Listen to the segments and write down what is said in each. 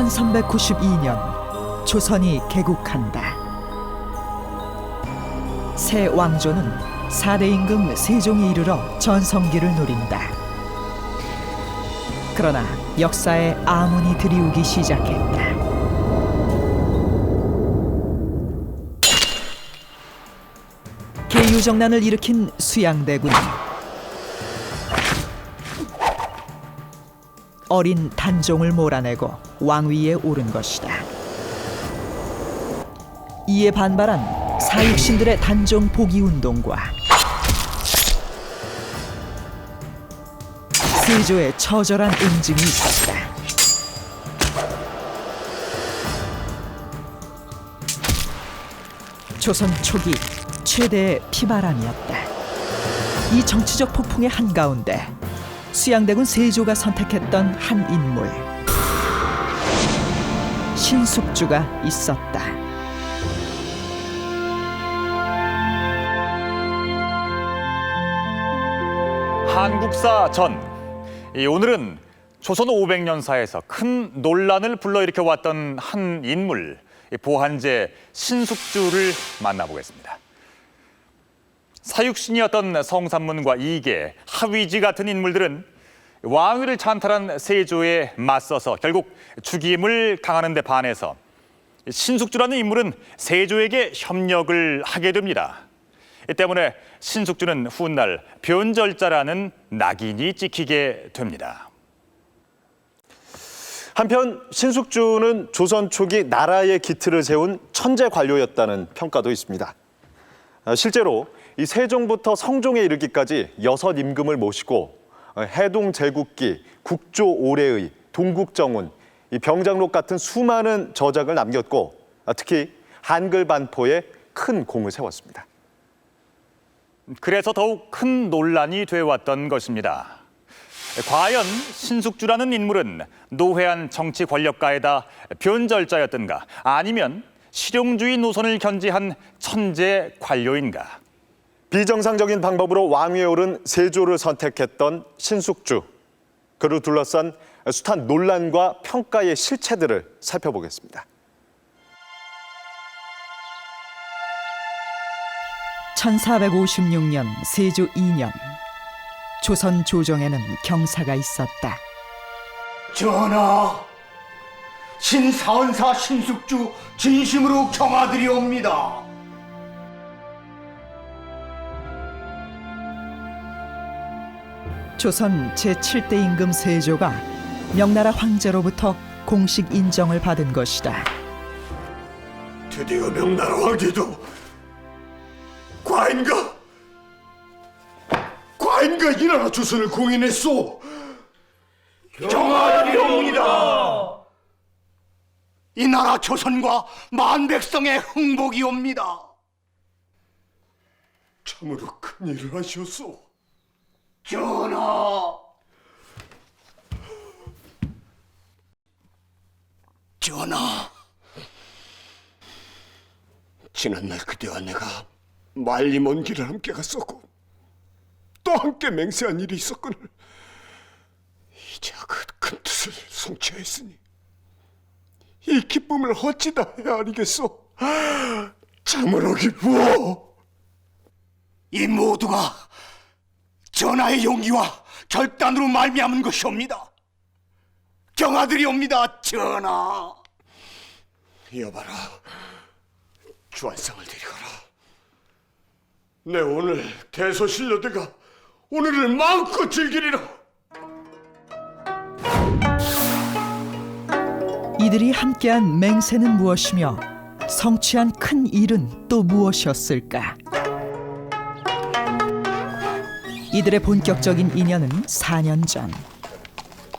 1392년 조선이 개국한다. 새 왕조는 4대 임금 세종에 이르러 전성기를 누린다. 그러나 역사에 암운이 들이우기 시작했다. 계유정난을 일으킨 수양대군이 어린 단종을 몰아내고 왕위에 오른 것이다. 이에 반발한 사육신들의 단종 복위 운동과 세조의 처절한 응징이 있었다. 조선 초기 최대의 피바람이었다. 이 정치적 폭풍의 한가운데 수양대군 세조가 선택했던 한 인물, 신숙주가 있었다. 한국사 전. 오늘은 조선 500년사에서 큰 논란을 불러일으켜왔던 한 인물, 보한제 신숙주를 만나보겠습니다. 사육신이었던 성산문과 이계, 하위지 같은 인물들은 왕위를 찬탈한 세조에 맞서서 결국 죽임을 당하는 데 반해서 신숙주라는 인물은 세조에게 협력을 하게 됩니다. 이 때문에 신숙주는 훗날 변절자라는 낙인이 찍히게 됩니다. 한편 신숙주는 조선 초기 나라의 기틀을 세운 천재 관료였다는 평가도 있습니다. 실제로 이 세종부터 성종에 이르기까지 6 임금을 모시고 해동 제국기, 국조 오래의, 동국정운, 이 병장록 같은 수많은 저작을 남겼고 특히 한글 반포에 큰 공을 세웠습니다. 그래서 더욱 큰 논란이 되어왔던 것입니다. 과연 신숙주라는 인물은 노회한 정치 권력가에다 변절자였던가, 아니면 실용주의 노선을 견지한 천재 관료인가? 비정상적인 방법으로 왕위에 오른 세조를 선택했던 신숙주. 그를 둘러싼 숱한 논란과 평가의 실체들을 살펴보겠습니다. 1456년 세조 2년, 조선 조정에는 경사가 있었다. 전하, 신사헌사 신숙주 진심으로 경하드리옵니다. 조선 제7대 임금 세조가 명나라 황제로부터 공식 인정을 받은 것이다. 드디어 명나라 황제도 과인가 이 나라 조선을 공인했소. 경하드리옵니다. 이 나라 조선과 만백성의 흥복이옵니다. 참으로 큰일을 하셨소. 전하, 지난날 그대와 내가 말리 먼 길을 함께 갔었고 또 함께 맹세한 일이 있었거늘 이제야 그 큰 뜻을 성취하였으니 이 기쁨을 어찌다 해야 하리겠소. 참으로 기쁘오. 이 모두가 전하의 용기와 결단으로 말미암은 것이옵니다. 경하드리옵니다, 전하. 여봐라, 주안상을 데리거라. 내 오늘 대소신료대가 오늘을 마음껏 즐기리라. 이들이 함께한 맹세는 무엇이며 성취한 큰 일은 또 무엇이었을까? 이들의 본격적인 인연은 4년 전,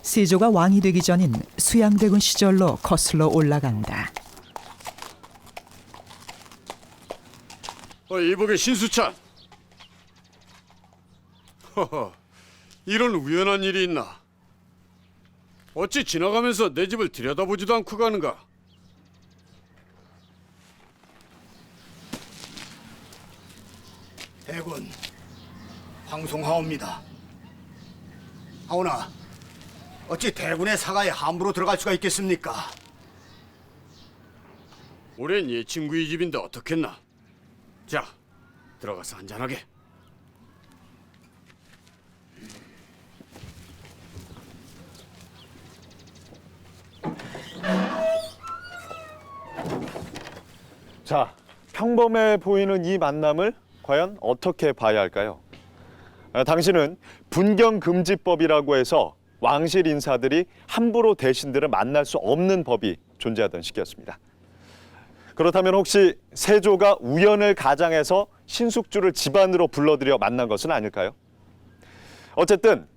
세조가 왕이 되기 전인 수양대군 시절로 거슬러 올라간다. 이복의 신수찬. 허허, 이런 우연한 일이 있나? 어찌 지나가면서 내 집을 들여다보지도 않고 가는가? 대군, 황송하옵니다. 하오나 어찌 대군의 사가에 함부로 들어갈 수가 있겠습니까? 올해는 얘 친구의 집인데 어떻겠나? 자, 들어가서 한잔하게. 자, 평범해 보이는 이 만남을 과연 어떻게 봐야 할까요? 당시는 분경금지법이라고 해서 왕실 인사들이 함부로 대신들을 만날 수 없는 법이 존재하던 시기였습니다. 그렇다면 혹시 세조가 우연을 가장해서 신숙주를 집안으로 불러들여 만난 것은 아닐까요? 어쨌든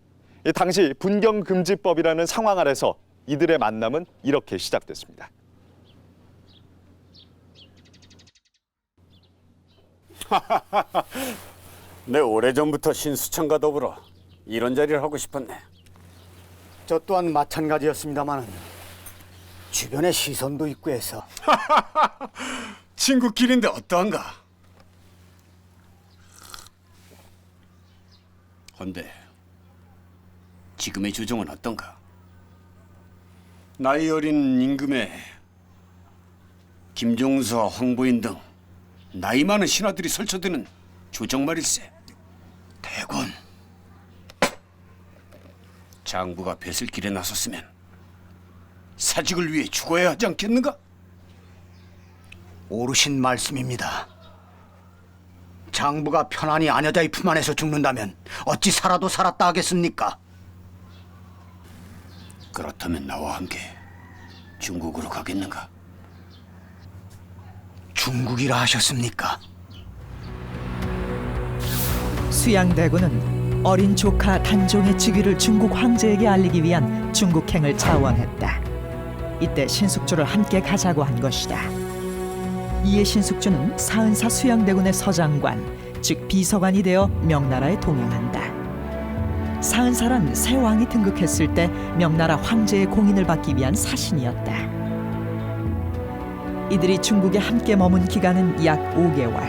이 당시 분경금지법이라는 상황 아래서 이들의 만남은 이렇게 시작됐습니다. 내 오래전부터 신수청과 더불어 이런 자리를 하고 싶었네. 저 또한 마찬가지였습니다만 주변에 시선도 있고 해서 친구끼리인데 어떠한가? 헌데 지금의 조정은 어떤가? 나이 어린 임금에 김종서와 황보인 등 나이 많은 신하들이 설쳐드는 조정 말일세. 대군 장부가 뱃을 길에 나섰으면 사직을 위해 죽어야 하지 않겠는가? 오르신 말씀입니다. 장부가 편안히 아녀자의 품 안에서 죽는다면 어찌 살아도 살았다 하겠습니까? 그렇다면 나와 함께 중국으로 가겠는가? 중국이라 하셨습니까? 수양대군은 어린 조카 단종의 즉위를 중국 황제에게 알리기 위한 중국행을 자원했다. 이때 신숙주를 함께 가자고 한 것이다. 이에 신숙주는 사은사 수양대군의 서장관, 즉 비서관이 되어 명나라에 동행한다. 사은사란 새 왕이 등극했을 때 명나라 황제의 공인을 받기 위한 사신이었다. 이들이 중국에 함께 머문 기간은 약 5개월.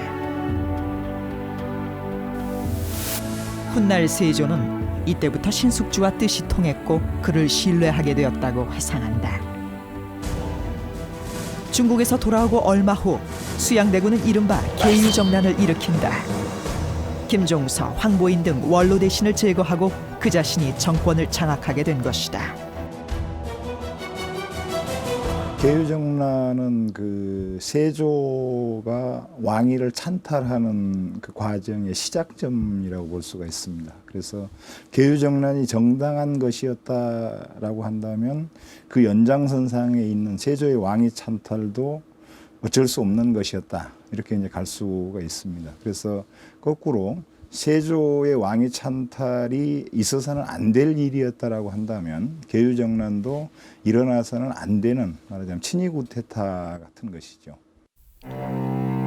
훗날 세조는 이때부터 신숙주와 뜻이 통했고 그를 신뢰하게 되었다고 회상한다. 중국에서 돌아오고 얼마 후 수양대군은 이른바 계유정난을 일으킨다. 김종서, 황보인 등 원로 대신을 제거하고 그 자신이 정권을 장악하게 된 것이다. 계유정난은 그 세조가 왕위를 찬탈하는 그 과정의 시작점이라고 볼 수가 있습니다. 그래서 계유정난이 정당한 것이었다라고 한다면 그 연장선상에 있는 세조의 왕위 찬탈도 어쩔 수 없는 것이었다. 이렇게 이제 갈 수가 있습니다. 그래서 거꾸로 세조의 왕위 찬탈이 있어서는 안 될 일이었다라고 한다면 계유정난도 일어나서는 안 되는 말하자면 친위 구테타 같은 것이죠.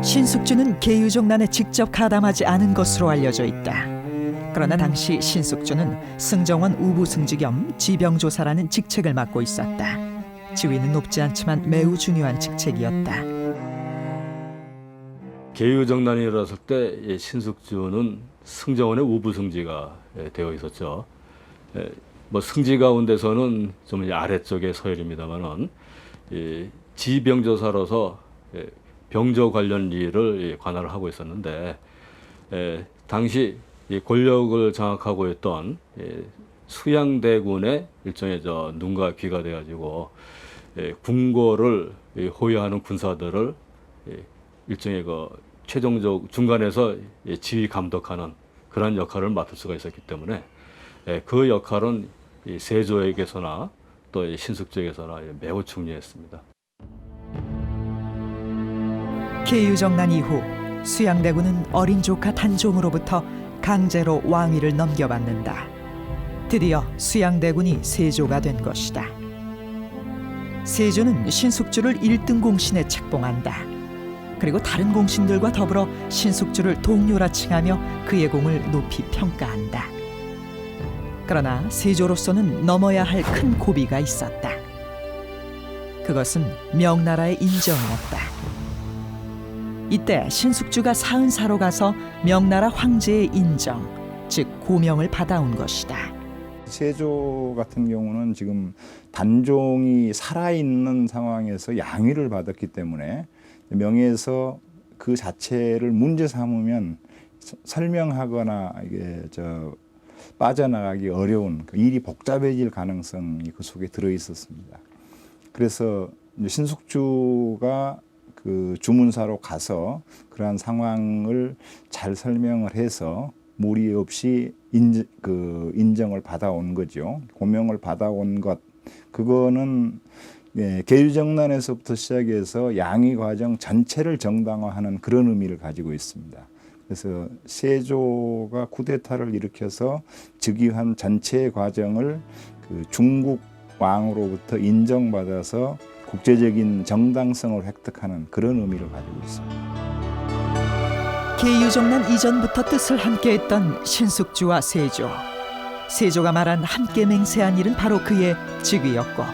신숙주는 계유정난에 직접 가담하지 않은 것으로 알려져 있다. 그러나 당시 신숙주는 승정원 우부승지 겸 지병조사라는 직책을 맡고 있었다. 지위는 높지 않지만 매우 중요한 직책이었다. 계유정난이 일어났을 때 신숙주는 승정원의 우부승지가 되어 있었죠. 뭐 승지 가운데서는 좀 아래쪽에 서열입니다만은 지병조사로서 병조 관련 일을 관할을 하고 있었는데 당시 권력을 장악하고 있던 수양대군의 일종의 눈과 귀가 돼가지고 궁궐을 호위하는 군사들을 일종의 최종적 중간에서 지휘 감독하는 그런 역할을 맡을 수가 있었기 때문에 그 역할은 세조에게서나 또 신숙주에게서나 매우 중요했습니다. 계유정난 이후 수양대군은 어린 조카 단종으로부터 강제로 왕위를 넘겨받는다. 드디어 수양대군이 세조가 된 것이다. 세조는 신숙주를 1등 공신에 책봉한다. 그리고 다른 공신들과 더불어 신숙주를 동료라 칭하며 그의 공을 높이 평가한다. 그러나 세조로서는 넘어야 할 큰 고비가 있었다. 그것은 명나라의 인정이었다. 이때 신숙주가 사은사로 가서 명나라 황제의 인정, 즉 고명을 받아온 것이다. 세조 같은 경우는 지금 단종이 살아있는 상황에서 양위를 받았기 때문에 명예에서 그 자체를 문제 삼으면 설명하거나 이게 빠져나가기 어려운 일이 복잡해질 가능성이 그 속에 들어 있었습니다. 그래서 신숙주가 그 주문사로 가서 그러한 상황을 잘 설명을 해서 무리 없이 인정을 받아온 거죠. 고명을 받아온 것, 그거는 계유정난에서부터 시작해서 양위 과정 전체를 정당화하는 그런 의미를 가지고 있습니다. 그래서 세조가 쿠데타를 일으켜서 즉위한 전체의 과정을 그 중국 왕으로부터 인정받아서 국제적인 정당성을 획득하는 그런 의미를 가지고 있습니다. 계유정난 이전부터 뜻을 함께했던 신숙주와 세조. 세조가 말한 함께 맹세한 일은 바로 그의 즉위였고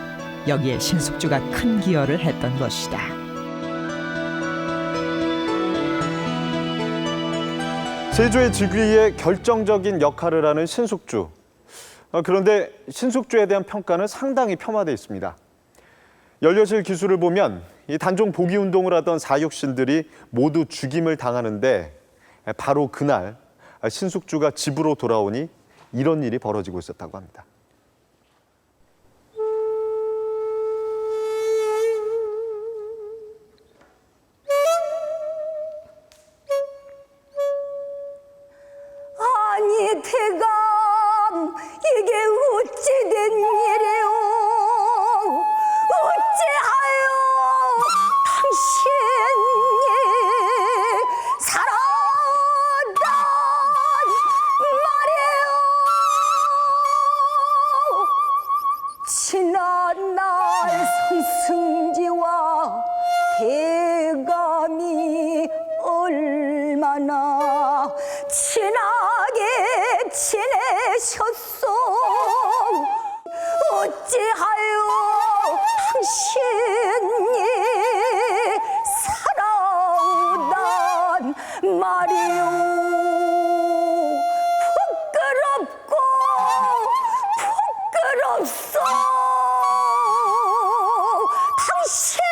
여기에 신숙주가 큰 기여를 했던 것이다. 세조의 즉위에 결정적인 역할을 하는 신숙주. 그런데 신숙주에 대한 평가는 상당히 폄하되어 있습니다. 연료실 기술을 보면 이 단종 복위 운동을 하던 사육신들이 모두 죽임을 당하는데 바로 그날 신숙주가 집으로 돌아오니 이런 일이 벌어지고 있었다고 합니다. 아니 대감, 이게 어찌 된 일이오? 어찌하여 당신이 살아난 말이오? 지난날 성승지와 대감이 얼마나 친하게 지내셨소? 어찌하여 당신이 살아오단 말이오? 부끄럽고 부끄럽소. 당신이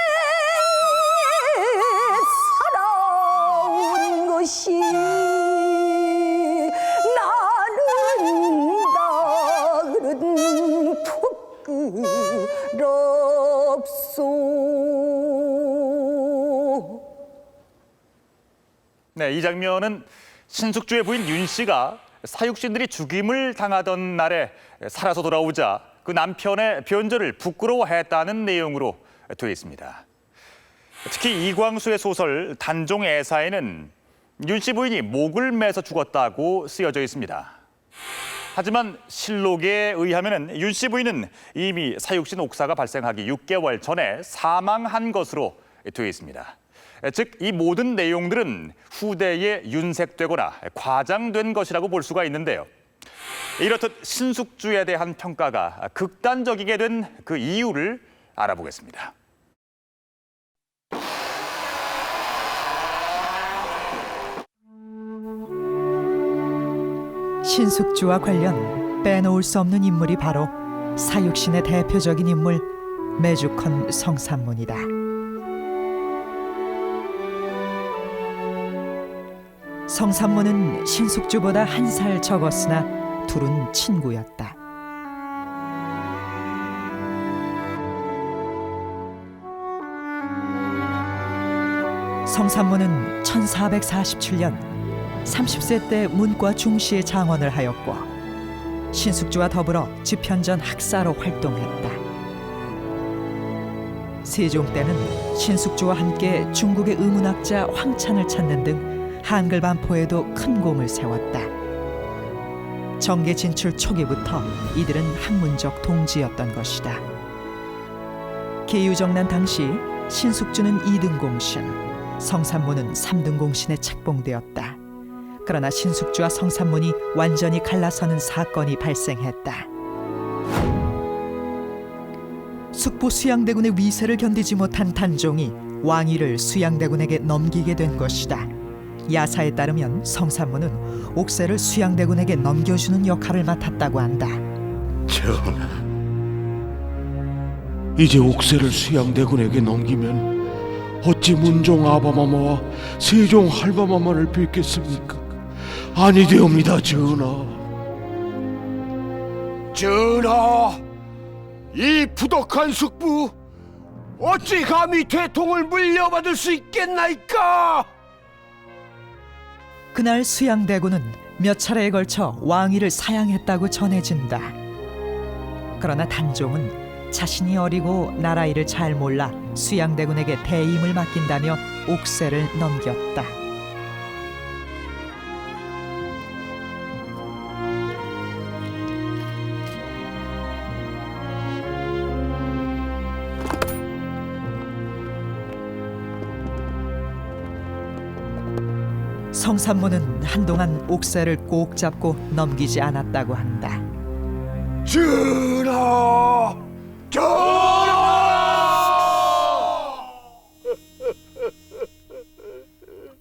살아온 것이 부끄럽소. 네, 이 장면은 신숙주의 부인 윤 씨가 사육신들이 죽임을 당하던 날에 살아서 돌아오자 그 남편의 변절을 부끄러워했다는 내용으로 되어 있습니다. 특히 이광수의 소설 단종애사에는 윤 씨 부인이 목을 매서 죽었다고 쓰여져 있습니다. 하지만 실록에 의하면 윤 씨 부인은 이미 사육신 옥사가 발생하기 6개월 전에 사망한 것으로 되어 있습니다. 즉, 이 모든 내용들은 후대에 윤색되거나 과장된 것이라고 볼 수가 있는데요. 이렇듯 신숙주에 대한 평가가 극단적이게 된 그 이유를 알아보겠습니다. 신숙주와 관련 빼놓을 수 없는 인물이 바로 사육신의 대표적인 인물 매주컨 성삼문이다. 성삼문은 신숙주보다 한 살 적었으나 둘은 친구였다. 성삼문은 1447년 30세 때 문과 중시의 장원을 하였고 신숙주와 더불어 집현전 학사로 활동했다. 세종 때는 신숙주와 함께 중국의 의문학자 황찬을 찾는 등 한글 반포에도 큰 공을 세웠다. 정계 진출 초기부터 이들은 학문적 동지였던 것이다. 계유정난 당시 신숙주는 2등 공신, 성삼문은 3등 공신에 책봉되었다. 그러나 신숙주와 성삼문이 완전히 갈라서는 사건이 발생했다. 숙부 수양대군의 위세를 견디지 못한 단종이 왕위를 수양대군에게 넘기게 된 것이다. 야사에 따르면 성삼문은 옥새를 수양대군에게 넘겨주는 역할을 맡았다고 한다. 전하, 이제 옥새를 수양대군에게 넘기면 어찌 문종 아바마마와 세종 할바마마를 뵙겠습니까? 아니되옵니다, 전하. 전하, 이 부덕한 숙부 어찌 감히 대통을 물려받을 수 있겠나이까? 그날 수양대군은 몇 차례에 걸쳐 왕위를 사양했다고 전해진다. 그러나 단종은 자신이 어리고 나라 일을 잘 몰라 수양대군에게 대임을 맡긴다며 옥새를 넘겼다. 성산모는 한동안 옥새를 꼭 잡고 넘기지 않았다고 한다. 전하! 전하!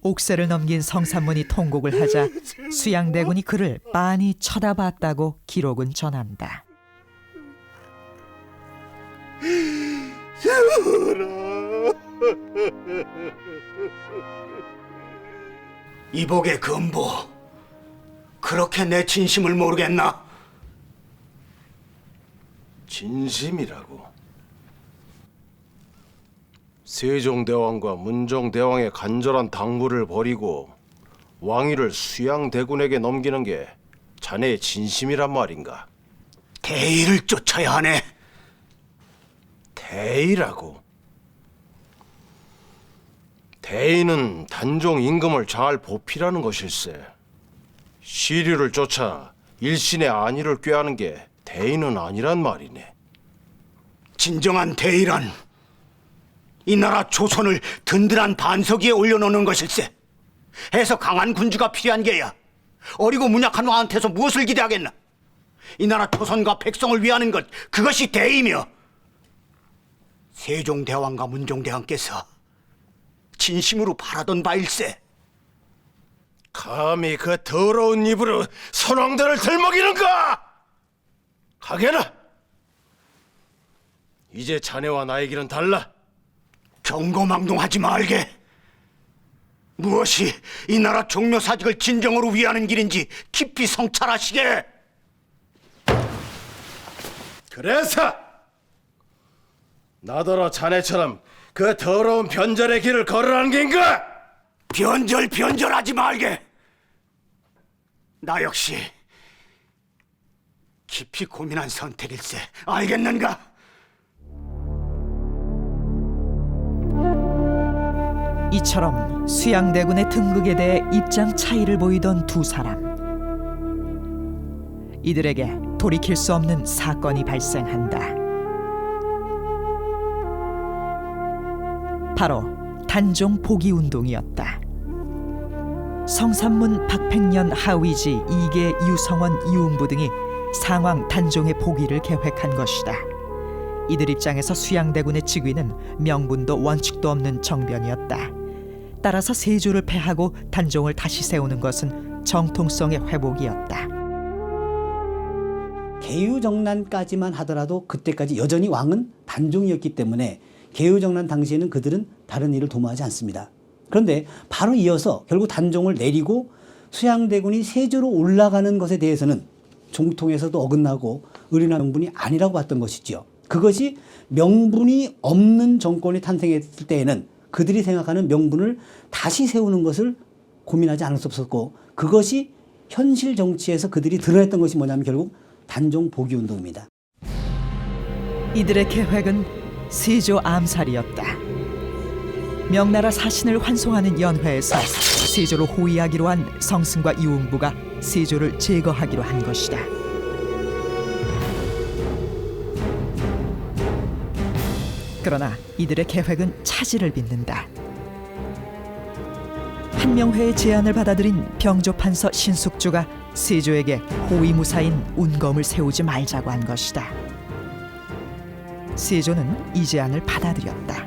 옥새를 넘긴 성산문이 통곡을 하자 수양대군이 그를 빤히 쳐다봤다고 기록은 전한다. 이복의 근보, 그렇게 내 진심을 모르겠나? 진심이라고? 세종대왕과 문종대왕의 간절한 당부를 버리고 왕위를 수양대군에게 넘기는 게 자네의 진심이란 말인가? 대의를 쫓아야 하네. 대의라고? 대의는 단종 임금을 잘 보필하는 것일세. 시류를 쫓아 일신의 안위를 꾀하는 게 대의는 아니란 말이네. 진정한 대의란 이 나라 조선을 든든한 반석 위에 올려놓는 것일세. 해서 강한 군주가 필요한 게야. 어리고 문약한 왕한테서 무엇을 기대하겠나? 이 나라 조선과 백성을 위하는 것, 그것이 대의며 세종대왕과 문종대왕께서 진심으로 바라던 바일세. 감히 그 더러운 입으로 선왕들을 들먹이는가? 하게나, 이제 자네와 나의 길은 달라. 경거망동하지 말게. 무엇이 이 나라 종묘사직을 진정으로 위하는 길인지 깊이 성찰하시게. 그래서 나더러 자네처럼 그 더러운 변절의 길을 걸으라는 게인가? 변절하지 말게. 나 역시 깊이 고민한 선택일세. 알겠는가? 이처럼 수양대군의 등극에 대해 입장 차이를 보이던 두 사람. 이들에게 돌이킬 수 없는 사건이 발생한다. 바로 단종 복위 운동이었다. 성산문 박팽년 하위지 이계 유성원 이웅부 등이 상왕 단종의 복위를 계획한 것이다. 이들 입장에서 수양대군의 즉위는 명분도 원칙도 없는 정변이었다. 따라서 세조를 패하고 단종을 다시 세우는 것은 정통성의 회복이었다. 개유정난까지만 하더라도 그때까지 여전히 왕은 단종이었기 때문에 개유정난 당시에는 그들은 다른 일을 도모하지 않습니다. 그런데 바로 이어서 결국 단종을 내리고 수양대군이 세조로 올라가는 것에 대해서는 정통에서도 어긋나고 의리나 명분이 아니라고 봤던 것이지요. 그것이 명분이 없는 정권이 탄생했을 때에는 그들이 생각하는 명분을 다시 세우는 것을 고민하지 않을 수 없었고, 그것이 현실 정치에서 그들이 드러냈던 것이 뭐냐면 결국 단종 복위 운동입니다. 이들의 계획은 세조 암살이었다. 명나라 사신을 환송하는 연회에서 세조를 호위하기로 한 성승과 이웅부가 세조를 제거하기로 한 것이다. 그러나 이들의 계획은 차질을 빚는다. 한명회의 제안을 받아들인 병조판서 신숙주가 세조에게 호위무사인 운검을 세우지 말자고 한 것이다. 세조는 이 제안을 받아들였다.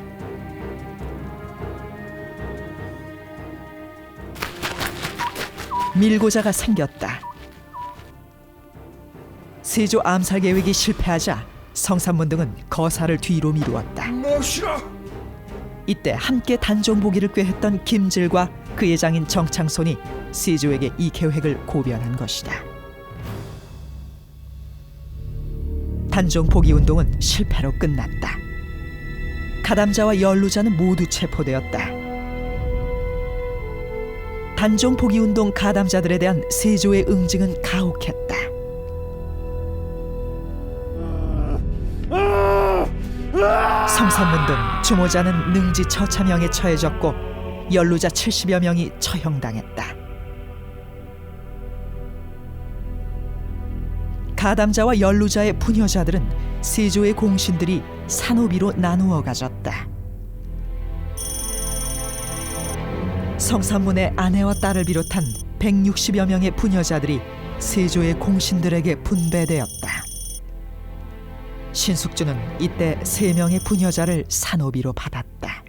밀고자가 생겼다. 세조 암살 계획이 실패하자 성산문 등은 거사를 뒤로 미루었다. 이때 함께 단종 보기를 꾀했던 김질과 그의 장인 정창손이 세조에게 이 계획을 고변한 것이다. 단종 보기 운동은 실패로 끝났다. 가담자와 연루자는 모두 체포되었다. 단종 보기 운동 가담자들에 대한 세조의 응징은 가혹했다. 성산문 등 주모자는 능지처참형에 처해졌고 연루자 70여 명이 처형당했다. 가담자와 연루자의 부녀자들은 세조의 공신들이 산호비로 나누어 가졌다. 성산문의 아내와 딸을 비롯한 160여 명의 부녀자들이 세조의 공신들에게 분배되었다. 신숙주는 이때 3명의 부녀자를 산호비로 받았다.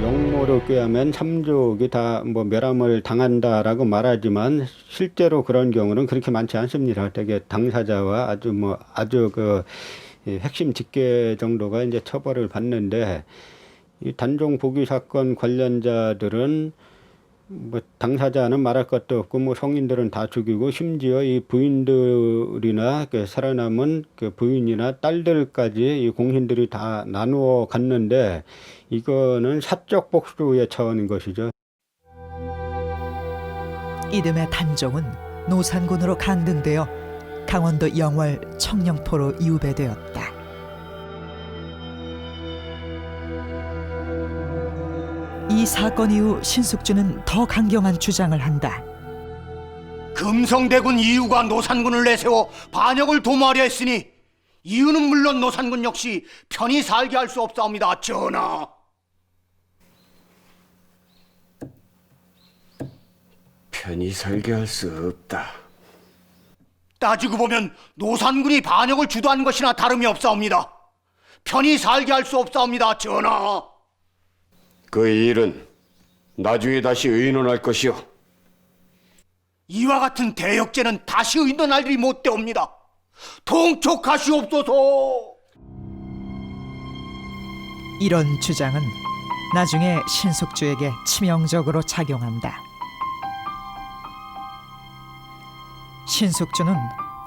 용모로 꾀하면 참족이 다 뭐 멸함을 당한다라고 말하지만 실제로 그런 경우는 그렇게 많지 않습니다. 되게 당사자와 아주 그 핵심 직계 정도가 이제 처벌을 받는데, 이 단종 보기 사건 관련자들은 뭐 당사자는 말할 것도 없고 뭐 성인들은 다 죽이고, 심지어 이 부인들이나 그 살아남은 그 부인이나 딸들까지 이 공신들이 다 나누어 갔는데, 이거는 사적 복수의 차원인 것이죠. 이듬해 단종은 노산군으로 강등되어 강원도 영월 청령포로 유배되었다. 이 사건 이후 신숙주는 더 강경한 주장을 한다. 금성대군 이유가 노산군을 내세워 반역을 도모하려 했으니 이유는 물론 노산군 역시 편히 살게 할 수 없사옵니다, 전하. 편히 살게 할 수 없다. 따지고 보면 노산군이 반역을 주도한 것이나 다름이 없사옵니다. 편히 살게 할 수 없사옵니다, 전하. 그 일은 나중에 다시 의논할 것이오. 이와 같은 대역죄는 다시 의논할 일이 못되옵니다. 통촉하시옵소서. 이런 주장은 나중에 신숙주에게 치명적으로 작용한다. 신숙주는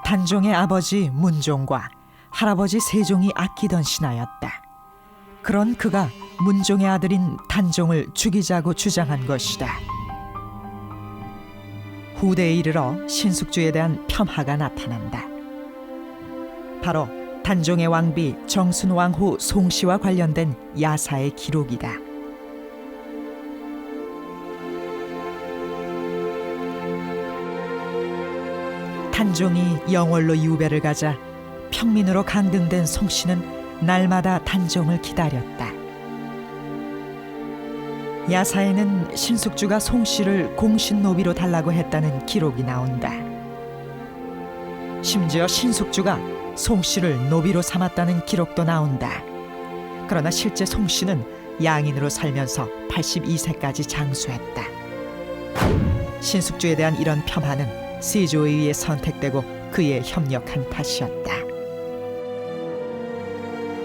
단종의 아버지 문종과 할아버지 세종이 아끼던 신하였다. 그런 그가 문종의 아들인 단종을 죽이자고 주장한 것이다. 후대에 이르러 신숙주에 대한 폄하가 나타난다. 바로 단종의 왕비 정순왕후 송씨와 관련된 야사의 기록이다. 단종이 영월로 유배를 가자 평민으로 강등된 송씨는 날마다 단종을 기다렸다. 야사에는 신숙주가 송씨를 공신노비로 달라고 했다는 기록이 나온다. 심지어 신숙주가 송씨를 노비로 삼았다는 기록도 나온다. 그러나 실제 송씨는 양인으로 살면서 82세까지 장수했다. 신숙주에 대한 이런 폄하는 세조에 의해 선택되고 그에 협력한 탓이었다.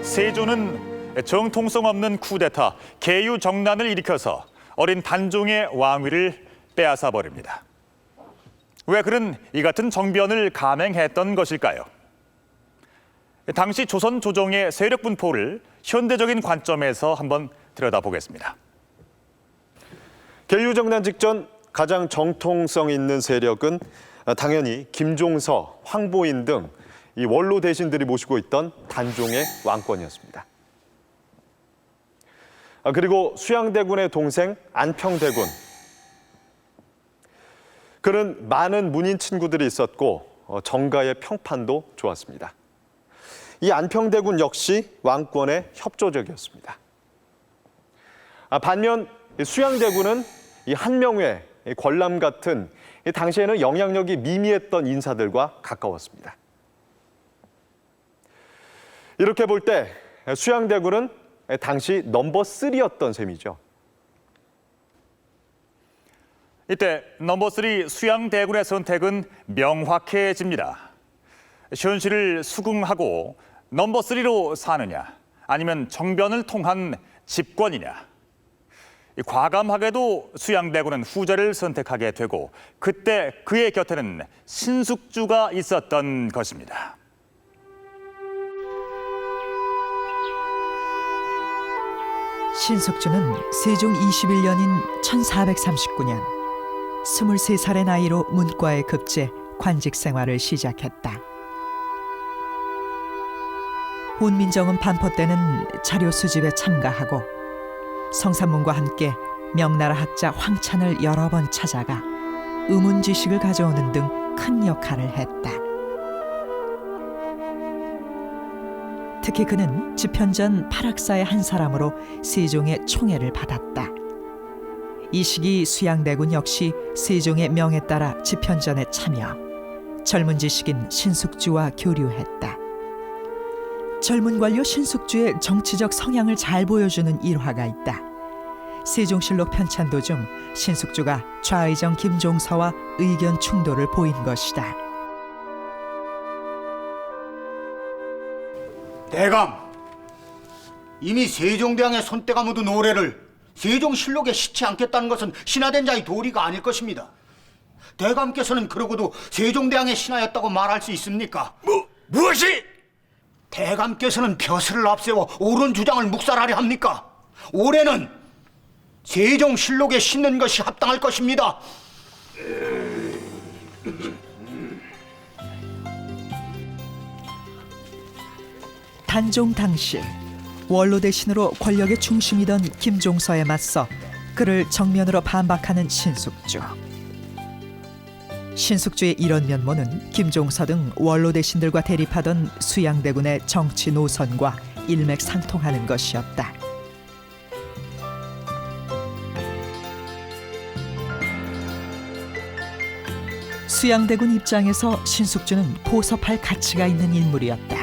세조는 정통성 없는 쿠데타, 계유정난을 일으켜서 어린 단종의 왕위를 빼앗아 버립니다. 왜 그는 이 같은 정변을 감행했던 것일까요? 당시 조선 조정의 세력 분포를 현대적인 관점에서 한번 들여다보겠습니다. 계유정난 직전 가장 정통성 있는 세력은 당연히 김종서, 황보인 등 이 원로 대신들이 모시고 있던 단종의 왕권이었습니다. 그리고 수양대군의 동생 안평대군. 그는 많은 문인 친구들이 있었고 정가의 평판도 좋았습니다. 이 안평대군 역시 왕권에 협조적이었습니다. 반면 수양대군은 이 한명회, 권람 같은 당시에는 영향력이 미미했던 인사들과 가까웠습니다. 이렇게 볼 때 수양대군은 당시 넘버 3였던 셈이죠. 이때 넘버 3 수양대군의 선택은 명확해집니다. 현실을 수긍하고 넘버 3로 사느냐, 아니면 정변을 통한 집권이냐. 과감하게도 수양대군은 후자를 선택하게 되고 그때 그의 곁에는 신숙주가 있었던 것입니다. 신숙주는 세종 21년인 1439년 23살의 나이로 문과에 급제 관직 생활을 시작했다. 훈민정음 반포 때는 자료 수집에 참가하고 성삼문과 함께 명나라 학자 황찬을 여러 번 찾아가 의문 지식을 가져오는 등 큰 역할을 했다. 특히 그는 집현전 8학사의 한 사람으로 세종의 총애를 받았다. 이 시기 수양대군 역시 세종의 명에 따라 집현전에 참여, 젊은 지식인 신숙주와 교류했다. 젊은 관료 신숙주의 정치적 성향을 잘 보여주는 일화가 있다. 세종실록 편찬도 중 신숙주가 좌의정 김종서와 의견 충돌을 보인 것이다. 대감, 이미 세종대왕의 손때가 묻은 노래를 세종실록에 싣지 않겠다는 것은 신하된 자의 도리가 아닐 것입니다. 대감께서는 그러고도 세종대왕의 신하였다고 말할 수 있습니까? 무엇이? 대감께서는 벼슬을 앞세워 옳은 주장을 묵살하려 합니까? 올해는 세종실록에 싣는 것이 합당할 것입니다. 단종 당시 원로 대신으로 권력의 중심이던 김종서에 맞서 그를 정면으로 반박하는 신숙주. 신숙주의 이런 면모는 김종서 등 원로 대신들과 대립하던 수양대군의 정치 노선과 일맥상통하는 것이었다. 수양대군 입장에서 신숙주는 포섭할 가치가 있는 인물이었다.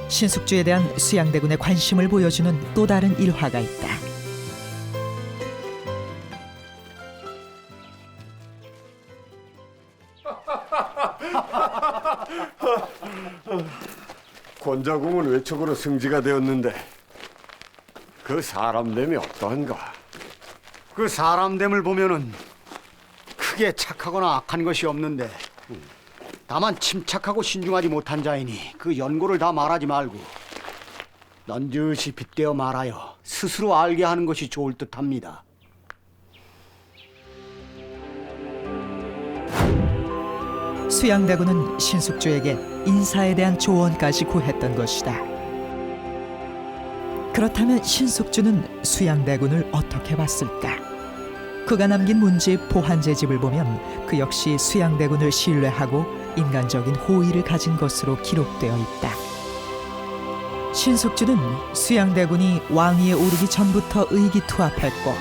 신숙주에 대한 수양대군의 관심을 보여주는 또 다른 일화가 있다. 권자궁은 외척으로 승지가 되었는데 그 사람됨이 어떠한가? 그 사람됨을 보면은 크게 착하거나 악한 것이 없는데 다만 침착하고 신중하지 못한 자이니 그 연고를 다 말하지 말고 넌지시 빗대어 말하여 스스로 알게 하는 것이 좋을 듯합니다. 수양대군은 신숙주에게 인사에 대한 조언까지 구했던 것이다. 그렇다면 신숙주는 수양대군을 어떻게 봤을까? 그가 남긴 문집 보한제집을 보면 그 역시 수양대군을 신뢰하고 인간적인 호의를 가진 것으로 기록되어 있다. 신숙주는 수양대군이 왕위에 오르기 전부터 의기투합했고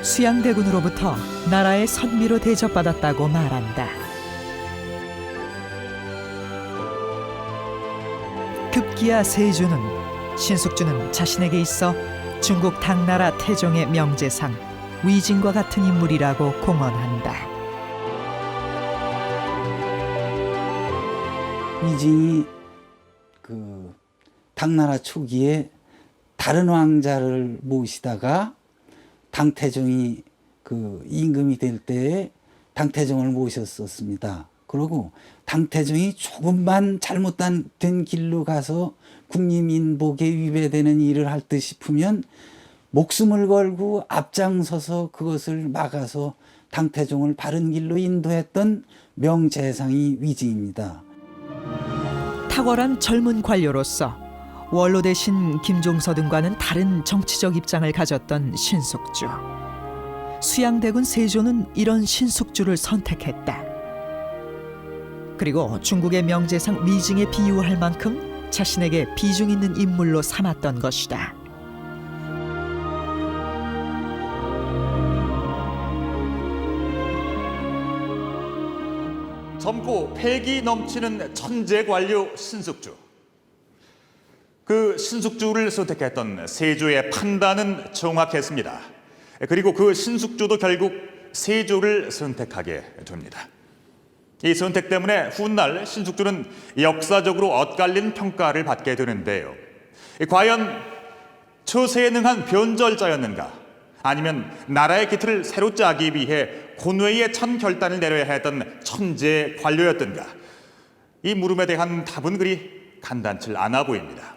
수양대군으로부터 나라의 선비로 대접받았다고 말한다. 급기야 세조는 신숙주는 자신에게 있어 중국 당나라 태종의 명제상 위진과 같은 인물이라고 공언한다. 위진이 그 당나라 초기에 다른 왕자를 모시다가 당태종이 그 임금이 될 때에 당태종을 모셨었습니다. 그리고 당태종이 조금만 잘못된 길로 가서 국민인복에 위배되는 일을 할 듯 싶으면 목숨을 걸고 앞장서서 그것을 막아서 당태종을 바른 길로 인도했던 명재상이 위진입니다. 탁월한 젊은 관료로서 원로 대신 김종서 등과는 다른 정치적 입장을 가졌던 신숙주. 수양대군 세조는 이런 신숙주를 선택했다. 그리고 중국의 명제상 미징에 비유할 만큼 자신에게 비중 있는 인물로 삼았던 것이다. 젊고 패기 넘치는 천재 관료 신숙주. 그 신숙주를 선택했던 세조의 판단은 정확했습니다. 그리고 그 신숙주도 결국 세조를 선택하게 됩니다. 이 선택 때문에 훗날 신숙주는 역사적으로 엇갈린 평가를 받게 되는데요. 과연 처세에 능한 변절자였는가? 아니면 나라의 기틀을 새로 짜기 위해 고뇌의 천 결단을 내려야 했던 천재 관료였던가? 이 물음에 대한 답은 그리 간단치 않아 보입니다.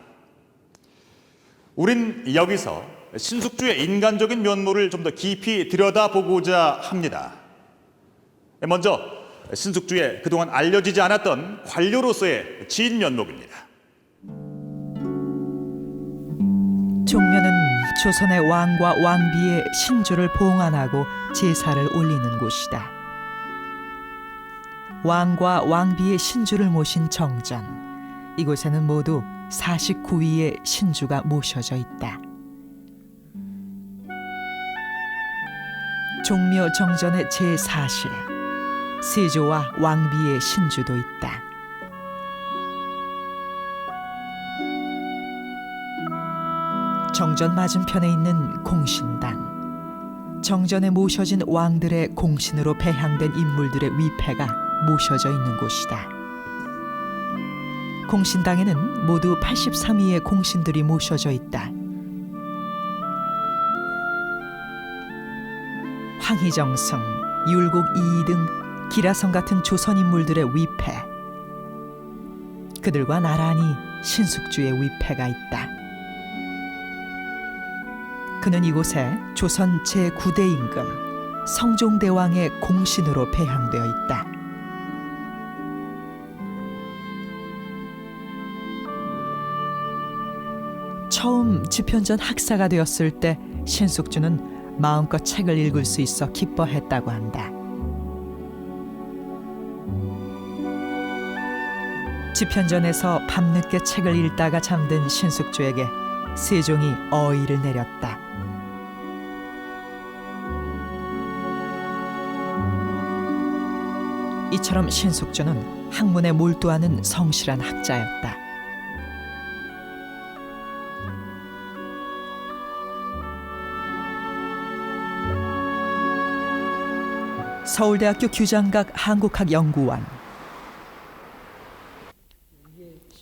우린 여기서 신숙주의 인간적인 면모를 좀 더 깊이 들여다보고자 합니다. 먼저 신숙주의 그동안 알려지지 않았던 관료로서의 진면목입니다. 종묘는 조선의 왕과 왕비의 신주를 봉안하고 제사를 올리는 곳이다. 왕과 왕비의 신주를 모신 정전, 이곳에는 모두 49위의 신주가 모셔져 있다. 종묘 정전의 제4실에 세조와 왕비의 신주도 있다. 정전 맞은편에 있는 공신당, 정전에 모셔진 왕들의 공신으로 배향된 인물들의 위패가 모셔져 있는 곳이다. 공신당에는 모두 83위의 공신들이 모셔져 있다. 황희정성, 율곡 이이 등 기라성 같은 조선 인물들의 위패, 그들과 나란히 신숙주의 위패가 있다. 그는 이곳에 조선 제9대 임금 성종대왕의 공신으로 배향되어 있다. 처음 집현전 학사가 되었을 때 신숙주는 마음껏 책을 읽을 수 있어 기뻐했다고 한다. 집현전에서 밤늦게 책을 읽다가 잠든 신숙주에게 세종이 어의를 내렸다. 이처럼 신숙주는 학문에 몰두하는 성실한 학자였다. 서울대학교 규장각 한국학연구원.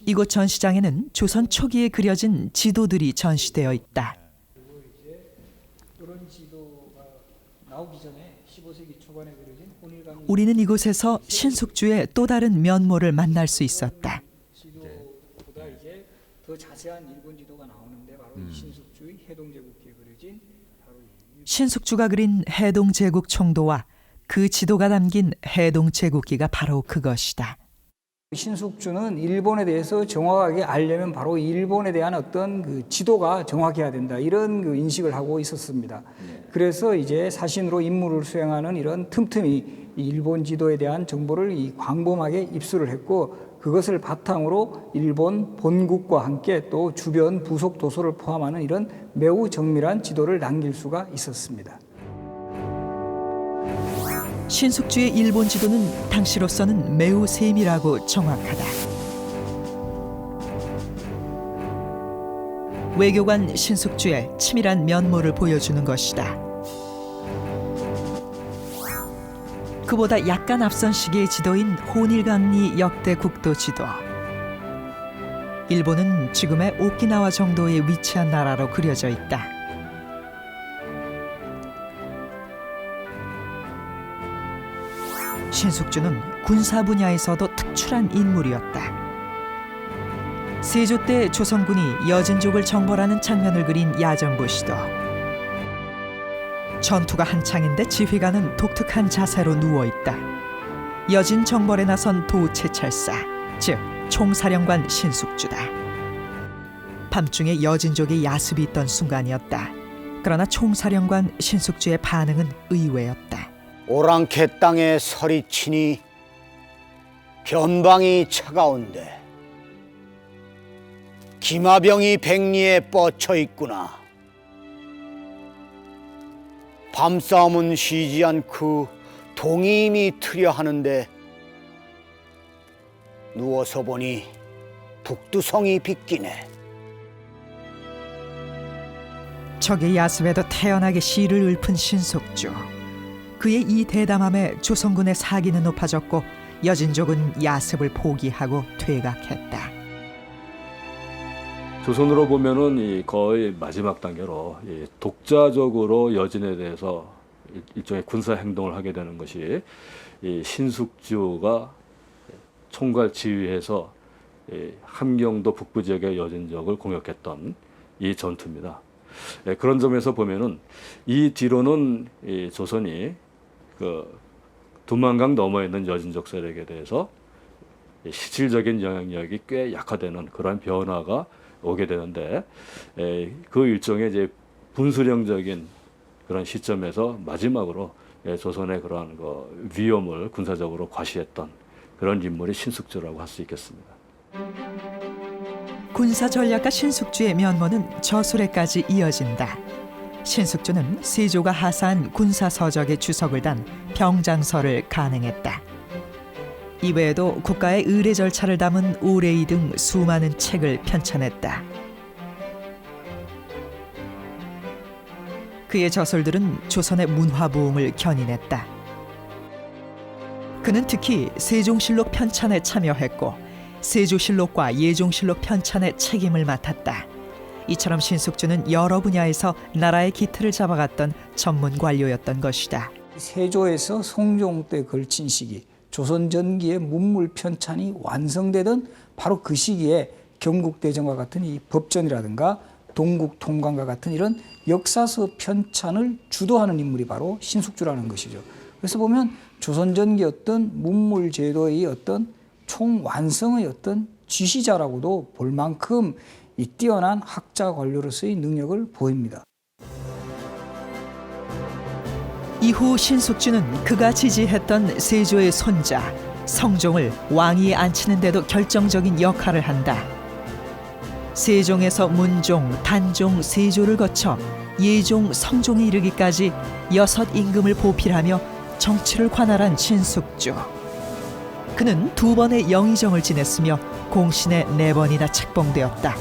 이곳 전시장에는 조선 초기에 그려진 지도들이 전시되어 있다. 이런 지도가 나오기 전에 15세기 초반에 그려진 혼일강. 우리는 이곳에서 신숙주의 또 다른 면모를 만날 수 있었다. 지도보다 이제 더 자세한 일본 지도가 나오는데 바로 이 신숙주의 해동제국기에 그려진 바로 신숙주가 그린 해동제국 총도와 그 지도가 담긴 해동제국기가 바로 그것이다. 신숙주는 일본에 대해서 정확하게 알려면 바로 일본에 대한 어떤 그 지도가 정확해야 된다, 이런 그 인식을 하고 있었습니다. 그래서 이제 사신으로 임무를 수행하는 이런 틈틈이 이 일본 지도에 대한 정보를 광범하게 입수를 했고, 그것을 바탕으로 일본 본국과 함께 또 주변 부속 도서를 포함하는 이런 매우 정밀한 지도를 남길 수가 있었습니다. 신숙주의 일본 지도는 당시로서는 매우 세밀하고 정확하다. 외교관 신숙주의 치밀한 면모를 보여주는 것이다. 그보다 약간 앞선 시기의 지도인 혼일강리 역대 국도 지도. 일본은 지금의 오키나와 정도에 위치한 나라로 그려져 있다. 신숙주는 군사 분야에서도 특출한 인물이었다. 세조 때 조선군이 여진족을 정벌하는 장면을 그린 야전보시도, 전투가 한창인데 지휘관은 독특한 자세로 누워있다. 여진 정벌에 나선 도채찰사, 즉 총사령관 신숙주다. 밤중에 여진족의 야습이 있던 순간이었다. 그러나 총사령관 신숙주의 반응은 의외였다. 오랑캐 땅에 설이 치니 변방이 차가운데 기마병이 백리에 뻗쳐 있구나. 밤싸움은 쉬지 않고 동임이 트려 하는데 누워서 보니 북두성이 빗기네. 적의 야습에도 태연하게 시를 읊은 신숙주. 그의 이 대담함에 조선군의 사기는 높아졌고 여진족은 야습을 포기하고 퇴각했다. 조선으로 보면은 이 거의 마지막 단계로 이 독자적으로 여진에 대해서 일종의 군사 행동을 하게 되는 것이 이 신숙주가 총괄 지휘해서 함경도 북부 지역의 여진족을 공격했던 이 전투입니다. 그런 점에서 보면은 이 뒤로는 이 조선이 그 두만강 너머에 있는 여진족 세력에 대해서 실질적인 영향력이 꽤 약화되는 그러한 변화가 오게 되는데, 그 일종의 이제 분수령적인 그런 시점에서 마지막으로 조선의 그러한 그 위험을 군사적으로 과시했던 그런 인물이 신숙주라고 할 수 있겠습니다. 군사 전략가 신숙주의 면모는 저술에까지 이어진다. 신숙주는 세조가 하사한 군사서적의 주석을 단 병장서를 간행했다. 이외에도 국가의 의례 절차를 담은 오레이 등 수많은 책을 편찬했다. 그의 저술들은 조선의 문화 부흥을 견인했다. 그는 특히 세종실록 편찬에 참여했고 세조실록과 예종실록 편찬에 책임을 맡았다. 이처럼 신숙주는 여러 분야에서 나라의 기틀을 잡아갔던 전문 관료였던 것이다. 세조에서 성종 때 걸친 시기, 조선 전기의 문물 편찬이 완성되던 바로 그 시기에 경국대전과 같은 이 법전이라든가 동국통관과 같은 이런 역사서 편찬을 주도하는 인물이 바로 신숙주라는 것이죠. 그래서 보면 조선 전기 어떤 문물 제도의 어떤 총완성의 어떤 지시자라고도 볼 만큼 이 뛰어난 학자 관료로서의 능력을 보입니다. 이후 신숙주는 그가 지지했던 세조의 손자 성종을 왕위에 앉히는 데도 결정적인 역할을 한다. 세종에서 문종, 단종, 세조를 거쳐 예종, 성종에 이르기까지 6 임금을 보필하며 정치를 관할한 신숙주. 그는 2번의 영의정을 지냈으며 공신에 4번이나 책봉되었다.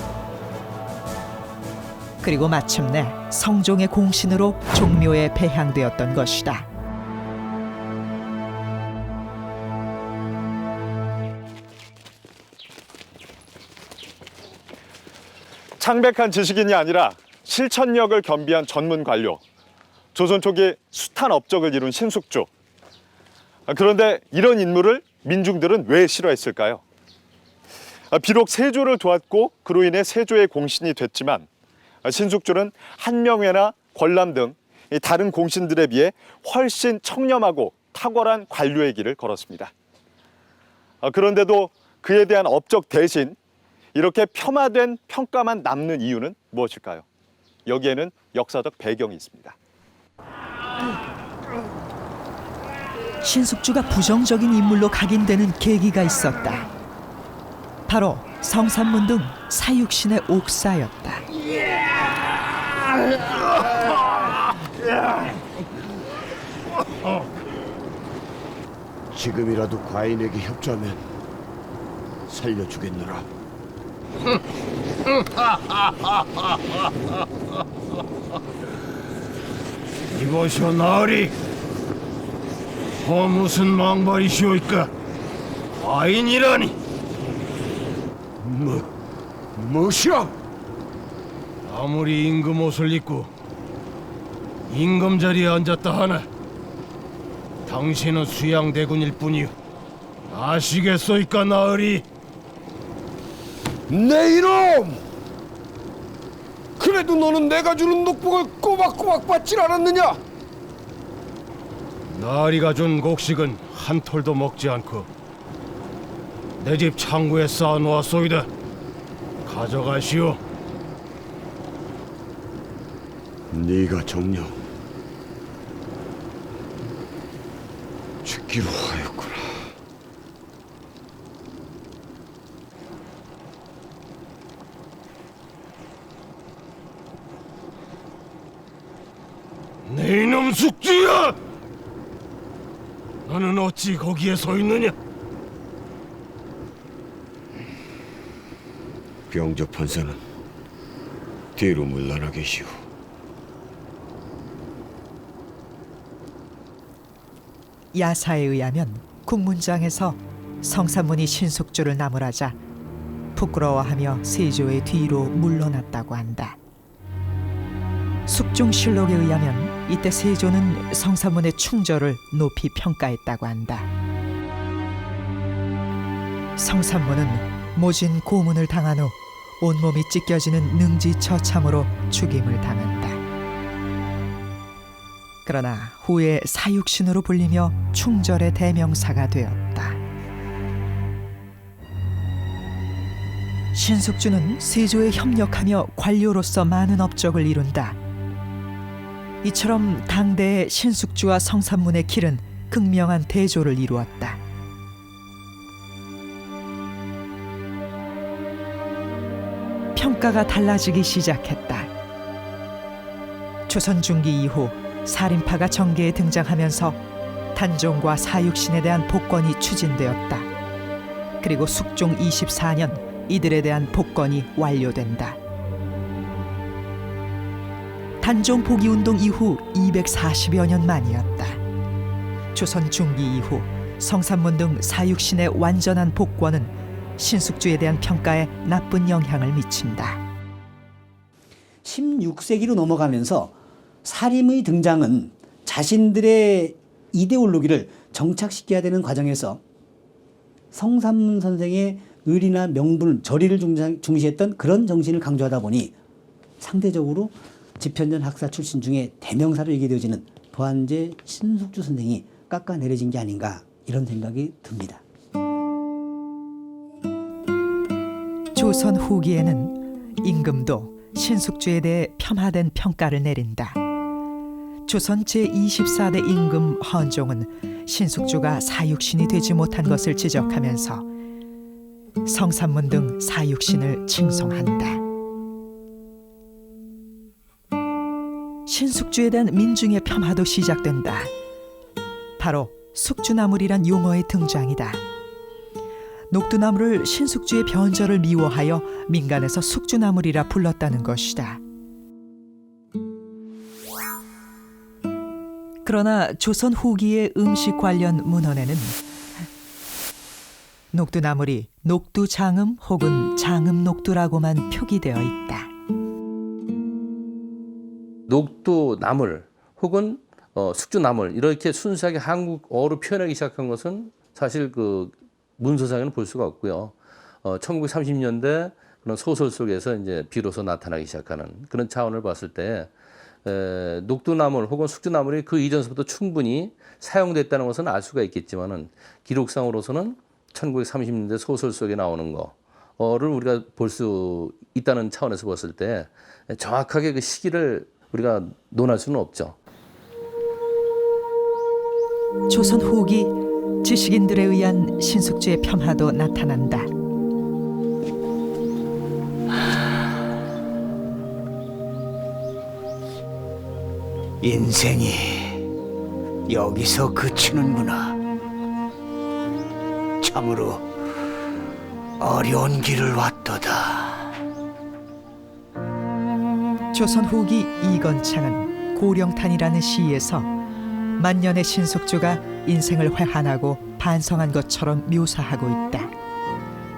그리고 마침내 성종의 공신으로 종묘에 배향되었던 것이다. 창백한 지식인이 아니라 실천력을 겸비한 전문 관료, 조선 초기 숱한 업적을 이룬 신숙주. 그런데 이런 인물을 민중들은 왜 싫어했을까요? 비록 세조를 도왔고 그로 인해 세조의 공신이 됐지만 신숙주는 한명회나 권람 등 다른 공신들에 비해 훨씬 청렴하고 탁월한 관료의 길을 걸었습니다. 그런데도 그에 대한 업적 대신 이렇게 폄하된 평가만 남는 이유는 무엇일까요? 여기에는 역사적 배경이 있습니다. 신숙주가 부정적인 인물로 각인되는 계기가 있었다. 바로 성산문 등 사육신의 옥사였다. 지금이라도 과인에게 협조하면 살려주겠노라. 이보시오 나으리, 무슨 망발이시오이까? 과인이라니. 무엇이야? 아무리 임금 옷을 입고 임금 자리에 앉았다 하나 당신은 수양대군일 뿐이오. 아시겠소이까 나으리? 내 이놈! 그래도 너는 내가 주는 녹복을 꼬박꼬박 받질 않았느냐? 나으리가 준 곡식은 한 톨도 먹지 않고 내 집 창고에 쌓아놓았소이다. 가져가시오. 네가 정녕 죽기로 하였구나. 내 이놈 숙주야! 너는 어찌 거기에 서 있느냐? 병조 판사는 뒤로 물러나 계시오. 야사에 의하면 국문장에서 성산문이 신숙주를 나무라자 부끄러워하며 세조의 뒤로 물러났다고 한다. 숙종실록에 의하면 이때 세조는 성산문의 충절을 높이 평가했다고 한다. 성산문은 모진 고문을 당한 후 온몸이 찢겨지는 능지처참으로 죽임을 당한다. 그러나 후에 사육신으로 불리며 충절의 대명사가 되었다. 신숙주는 세조에 협력하며 관료로서 많은 업적을 이룬다. 이처럼 당대의 신숙주와 성산문의 길은 극명한 대조를 이루었다. 평가가 달라지기 시작했다. 조선 중기 이후 살인파가 정계에 등장하면서 단종과 사육신에 대한 복권이 추진되었다. 그리고 숙종 24년 이들에 대한 복권이 완료된다. 단종 복위운동 이후 240여 년 만이었다. 조선 중기 이후 성산문 등 사육신의 완전한 복권은 신숙주에 대한 평가에 나쁜 영향을 미친다. 16세기로 넘어가면서 사림의 등장은 자신들의 이데올로기를 정착시켜야 되는 과정에서 성산문 선생의 의리나 명분, 절의를 중시했던 그런 정신을 강조하다 보니 상대적으로 집현전 학사 출신 중에 대명사로 얘기되어지는 도한제 신숙주 선생이 깎아내려진 게 아닌가 이런 생각이 듭니다. 조선 후기에는 임금도 신숙주에 대해 폄하된 평가를 내린다. 조선 제24대 임금 헌종은 신숙주가 사육신이 되지 못한 것을 지적하면서 성산문 등 사육신을 칭송한다. 신숙주에 대한 민중의 폄하도 시작된다. 바로 숙주나물이란 용어의 등장이다. 녹두나무를 신숙주의 변절을 미워하여 민간에서 숙주나물이라 불렀다는 것이다. 그러나 조선 후기의 음식 관련 문헌에는 녹두나물이 녹두장음 혹은 장음녹두라고만 표기되어 있다. 녹두나물 혹은 숙주나물 이렇게 순수하게 한국어로 표현하기 시작한 것은 사실 그 문서상에는 볼 수가 없고요. 1930년대 그런 소설 속에서 이제 비로소 나타나기 시작하는 그런 차원을 봤을 때 녹두나물 혹은 숙주나물이 그 이전서부터 충분히 사용됐다는 것은 알 수가 있겠지만은 기록상으로서는 1930년대 소설 속에 나오는 거를 우리가 볼 수 있다는 차원에서 봤을 때 정확하게 그 시기를 우리가 논할 수는 없죠. 조선 후기 지식인들에 의한 신숙주의 폄하도 나타난다. 인생이 여기서 그치는구나. 참으로 어려운 길을 왔도다. 조선 후기 이건창은 고령탄이라는 시에서 만년의 신숙주가 인생을 회한하고 반성한 것처럼 묘사하고 있다.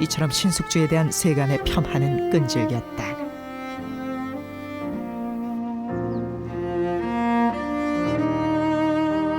이처럼 신숙주에 대한 세간의 폄하는 끈질겼다.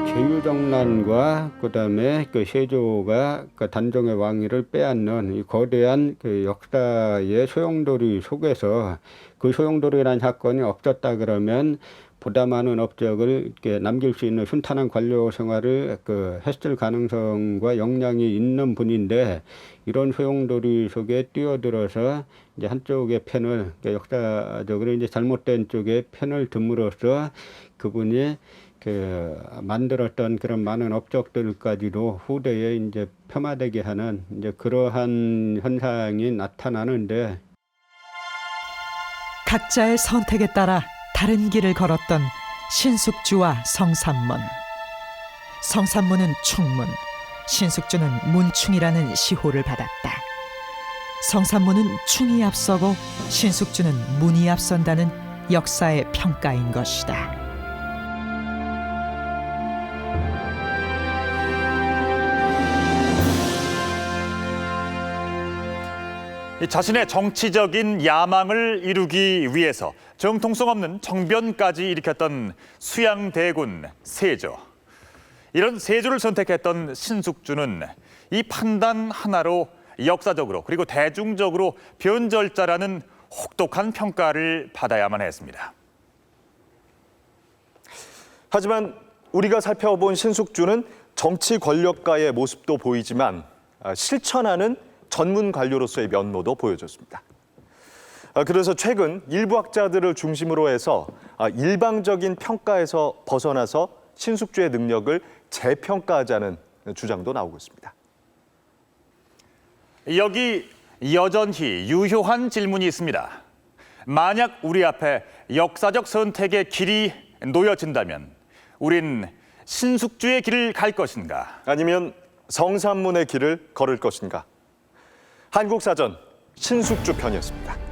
계유정난과 그다음에 그 세조가 그 단종의 왕위를 빼앗는 이 거대한 그 역사의 소용돌이 속에서 그 소용돌이라는 사건이 없었다 그러면 보다 많은 업적을 이렇게 남길 수 있는 순탄한 관료 생활을 했을 가능성과 역량이 있는 분인데 이런 소용돌이 속에 뛰어들어서 이제 한쪽의 편을 역사적으로 이제 잘못된 쪽의 편을 듦으로써 그분이 만들었던 그런 많은 업적들까지도 후대에 이제 폄하되게 하는 이제 그러한 현상이 나타나는데 각자의 선택에 따라 다른 길을 걸었던 신숙주와 성산문. 성산문은 충문, 신숙주는 문충이라는 시호를 받았다. 성산문은 충이 앞서고 신숙주는 문이 앞선다는 역사의 평가인 것이다. 자신의 정치적인 야망을 이루기 위해서 정통성 없는 정변까지 일으켰던 수양대군 세조. 이런 세조를 선택했던 신숙주는 이 판단 하나로 역사적으로 그리고 대중적으로 변절자라는 혹독한 평가를 받아야만 했습니다. 하지만 우리가 살펴본 신숙주는 정치 권력가의 모습도 보이지만 실천하는 전문 관료로서의 면모도 보여줬습니다. 그래서 최근 일부 학자들을 중심으로 해서 일방적인 평가에서 벗어나서 신숙주의 능력을 재평가하자는 주장도 나오고 있습니다. 여기 여전히 유효한 질문이 있습니다. 만약 우리 앞에 역사적 선택의 길이 놓여진다면 우린 신숙주의 길을 갈 것인가? 아니면 성산문의 길을 걸을 것인가? 한국사전 신숙주 편이었습니다.